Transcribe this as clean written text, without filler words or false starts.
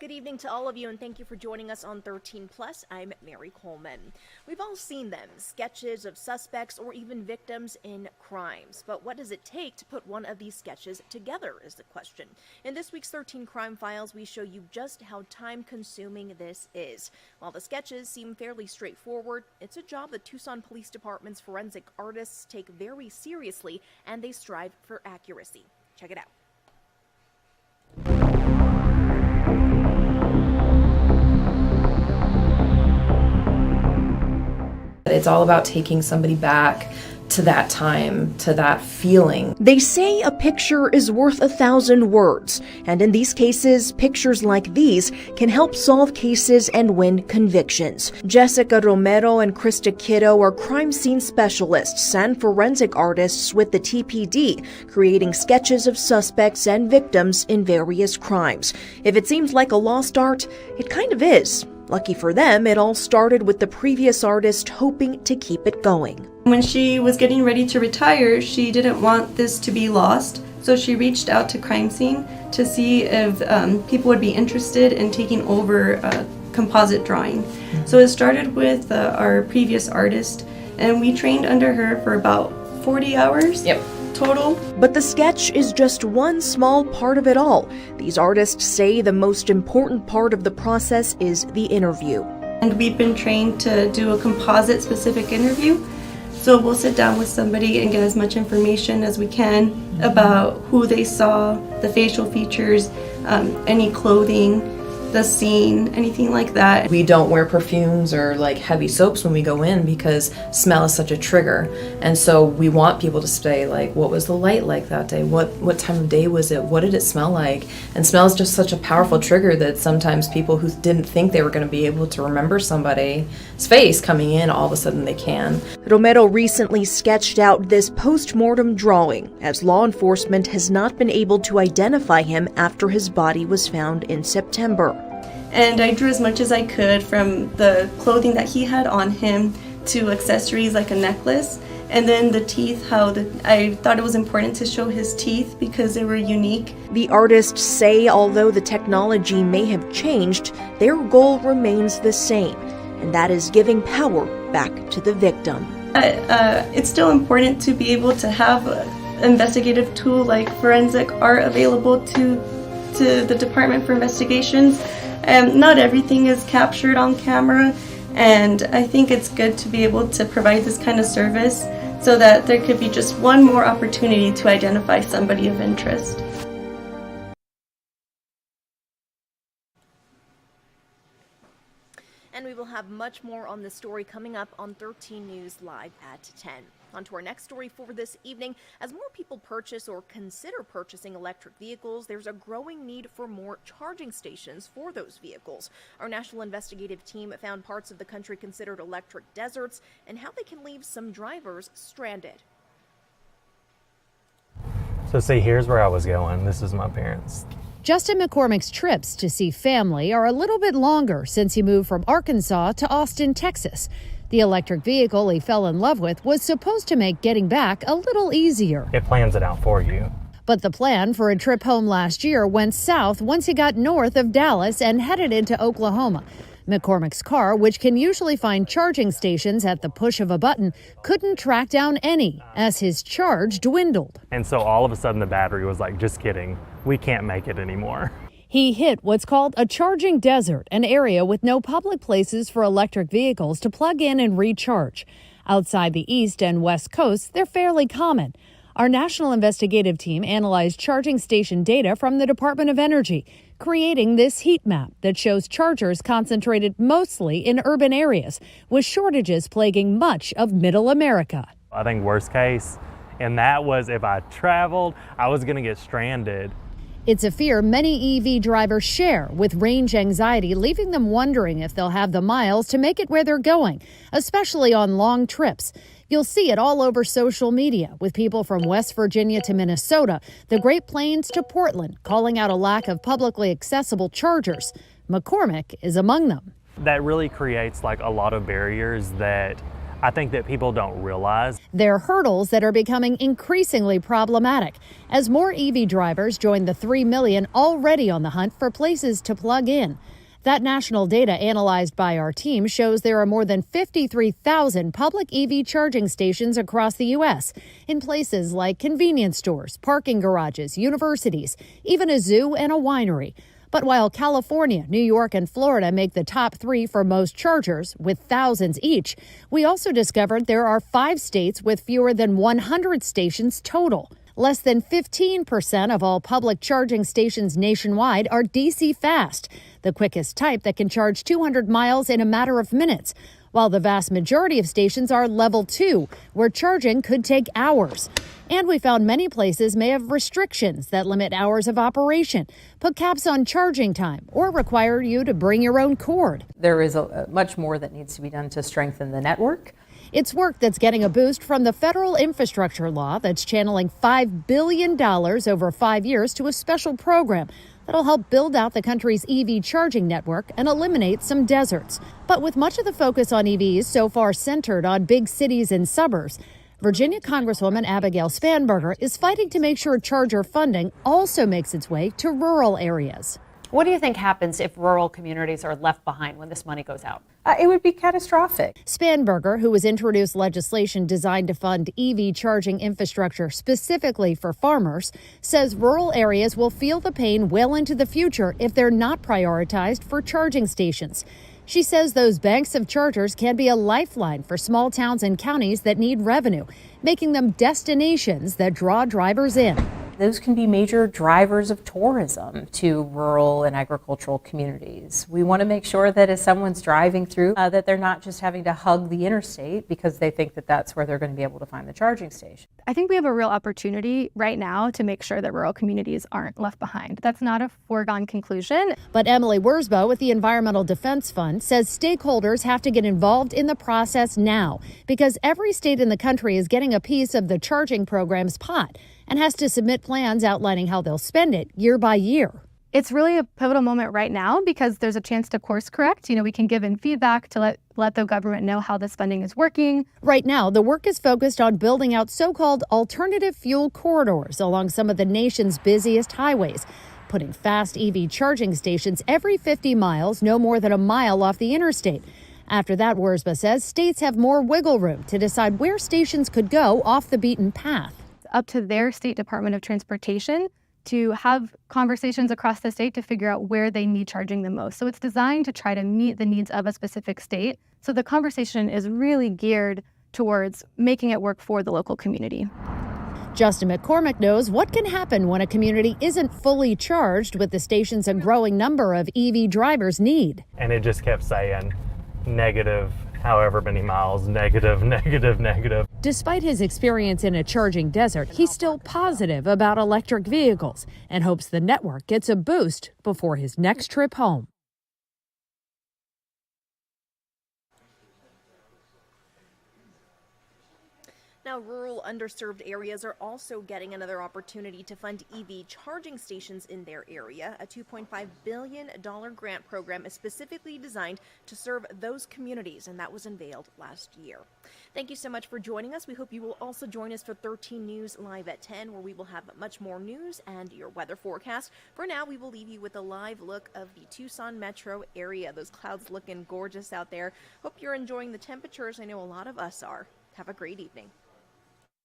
Good evening to all of you, and thank you for joining us on 13 Plus. I'm Mary Coleman. We've all seen them, sketches of suspects or even victims in crimes. But what does it take to put one of these sketches together is the question. In this week's 13 Crime Files, we show you just how time-consuming this is. While the sketches seem fairly straightforward, it's a job the Tucson Police Department's forensic artists take very seriously, and they strive for accuracy. Check it out. It's all about taking somebody back to that time, to that feeling. They say a picture is worth 1,000 words, and in these cases, pictures like these can help solve cases and win convictions. Jessica Romero and Krista Kiddo are crime scene specialists and forensic artists with the TPD, creating sketches of suspects and victims in various crimes. If it seems like a lost art, it kind of is. Lucky for them, it all started with the previous artist hoping to keep it going. When she was getting ready to retire, she didn't want this to be lost, so she reached out to Crime Scene to see if people would be interested in taking over composite drawing. So it started with our previous artist, and we trained under her for about 40 hours. Total. But the sketch is just one small part of it all. These artists say the most important part of the process is the interview. And we've been trained to do a composite specific interview. So we'll sit down with somebody and get as much information as we can about who they saw, the facial features, any clothing, the scene, anything like that. We don't wear perfumes or like heavy soaps when we go in because smell is such a trigger. And so we want people to say like, what was the light like that day? What time of day was it? What did it smell like? And smell is just such a powerful trigger that sometimes people who didn't think they were going to be able to remember somebody's face coming in, all of a sudden they can. Romero recently sketched out this post-mortem drawing, as law enforcement has not been able to identify him after his body was found in September. And I drew as much as I could, from the clothing that he had on him to accessories like a necklace. And then the teeth, I thought it was important to show his teeth because they were unique. The artists say although the technology may have changed, their goal remains the same, and that is giving power back to the victim. It's still important to be able to have an investigative tool like forensic art available to the Department for Investigations. Not everything is captured on camera, and I think it's good to be able to provide this kind of service so that there could be just one more opportunity to identify somebody of interest. And we will have much more on this story coming up on 13 News Live at 10. On to our next story for this evening. As more people purchase or consider purchasing electric vehicles, there's a growing need for more charging stations for those vehicles. Our national investigative team found parts of the country considered electric deserts and how they can leave some drivers stranded. So see, here's where I was going. This is my parents. Justin McCormick's trips to see family are a little bit longer since he moved from Arkansas to Austin, Texas. The electric vehicle he fell in love with was supposed to make getting back a little easier. It plans it out for you. But the plan for a trip home last year went south once he got north of Dallas and headed into Oklahoma. McCormick's car, which can usually find charging stations at the push of a button, couldn't track down any as his charge dwindled. And so all of a sudden the battery was like, just kidding, we can't make it anymore. He hit what's called a charging desert, an area with no public places for electric vehicles to plug in and recharge. Outside the east and west coasts, they're fairly common. Our national investigative team analyzed charging station data from the Department of Energy, creating this heat map that shows chargers concentrated mostly in urban areas, with shortages plaguing much of Middle America. I think worst case, and that was if I traveled, I was going to get stranded. It's a fear many EV drivers share, with range anxiety leaving them wondering if they'll have the miles to make it where they're going, especially on long trips. You'll see it all over social media, with people from West Virginia to Minnesota, the Great Plains to Portland, calling out a lack of publicly accessible chargers. McCormick is among them. That really creates like a lot of barriers that I think that people don't realize. They're hurdles that are becoming increasingly problematic as more EV drivers join the 3 million already on the hunt for places to plug in. That national data analyzed by our team shows there are more than 53,000 public EV charging stations across the U.S. in places like convenience stores, parking garages, universities, even a zoo and a winery. But while California, New York, and Florida make the top 3 for most chargers, with thousands each, we also discovered there are 5 states with fewer than 100 stations total. Less than 15% of all public charging stations nationwide are DC fast, the quickest type that can charge 200 miles in a matter of minutes, while the vast majority of stations are level 2, where charging could take hours. And we found many places may have restrictions that limit hours of operation, put caps on charging time, or require you to bring your own cord. There is much more that needs to be done to strengthen the network. It's work that's getting a boost from the federal infrastructure law that's channeling $5 billion over 5 years to a special program that'll help build out the country's EV charging network and eliminate some deserts. But with much of the focus on EVs so far centered on big cities and suburbs, Virginia Congresswoman Abigail Spanberger is fighting to make sure charger funding also makes its way to rural areas. What do you think happens if rural communities are left behind when this money goes out? It would be catastrophic. Spanberger, who has introduced legislation designed to fund EV charging infrastructure specifically for farmers, says rural areas will feel the pain well into the future if they're not prioritized for charging stations. She says those banks of chargers can be a lifeline for small towns and counties that need revenue, making them destinations that draw drivers in. Those can be major drivers of tourism to rural and agricultural communities. We want to make sure that as someone's driving through, that they're not just having to hug the interstate because they think that that's where they're going to be able to find the charging station. I think we have a real opportunity right now to make sure that rural communities aren't left behind. That's not a foregone conclusion. But Emily Wurzbo with the Environmental Defense Fund says stakeholders have to get involved in the process now because every state in the country is getting a piece of the charging program's pot and has to submit plans outlining how they'll spend it year by year. It's really a pivotal moment right now because there's a chance to course correct. We can give in feedback to let the government know how this funding is working. Right now, the work is focused on building out so-called alternative fuel corridors along some of the nation's busiest highways, putting fast EV charging stations every 50 miles, no more than a mile off the interstate. After that, Wurzba says states have more wiggle room to decide where stations could go off the beaten path. Up to their state Department of Transportation to have conversations across the state to figure out where they need charging the most. So it's designed to try to meet the needs of a specific state. So the conversation is really geared towards making it work for the local community. Justin McCormick knows what can happen when a community isn't fully charged with the stations a growing number of EV drivers need. And it just kept saying negative, however many miles, negative, negative, negative. Despite his experience in a charging desert, he's still positive about electric vehicles and hopes the network gets a boost before his next trip home. Now, rural underserved areas are also getting another opportunity to fund EV charging stations in their area. A $2.5 billion grant program is specifically designed to serve those communities, and that was unveiled last year. Thank you so much for joining us. We hope you will also join us for 13 News Live at 10, where we will have much more news and your weather forecast. For now, we will leave you with a live look of the Tucson metro area. Those clouds looking gorgeous out there. Hope you're enjoying the temperatures. I know a lot of us are. Have a great evening.